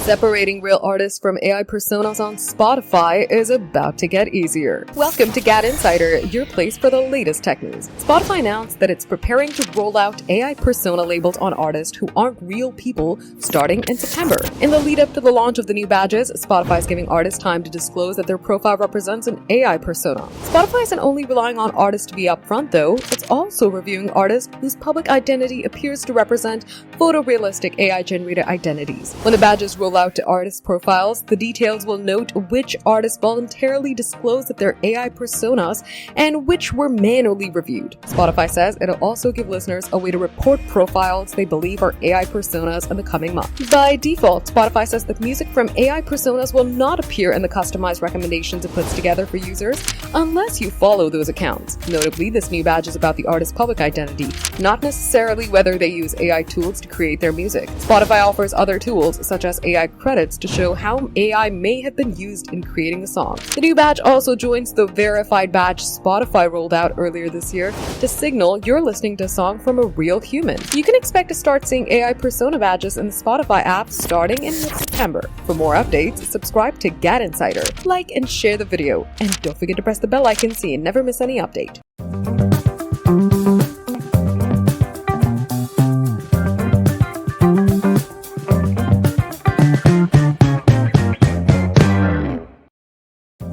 Separating real artists from AI personas on Spotify is about to get easier. Welcome to GadInsider, your place for the latest tech news. Spotify announced that it's preparing to roll out AI persona labels on artists who aren't real people starting in September. In the lead up to the launch of the new badges, Spotify is giving artists time to disclose that their profile represents an AI persona. Spotify isn't only relying on artists to be upfront though, it's also reviewing artists whose public identity appears to represent photorealistic AI-generated identities. When the badges roll out to artist profiles, the details will note which artists voluntarily disclosed that they're AI personas and which were manually reviewed. Spotify says it'll also give listeners a way to report profiles they believe are AI personas in the coming month. By default, Spotify says that music from AI personas will not appear in the customized recommendations it puts together for users unless you follow those accounts. Notably, this new badge is about the artist's public identity, not necessarily whether they use AI tools to create their music. Spotify offers other tools, such as AI credits, to show how AI may have been used in creating a song. The new badge also joins the verified badge Spotify rolled out earlier this year to signal you're listening to a song from a real human. You can expect to start seeing AI persona badges in the Spotify app starting in mid-September. For more updates, subscribe to GadInsider, like and share the video, and don't forget to press the bell icon so you never miss any update.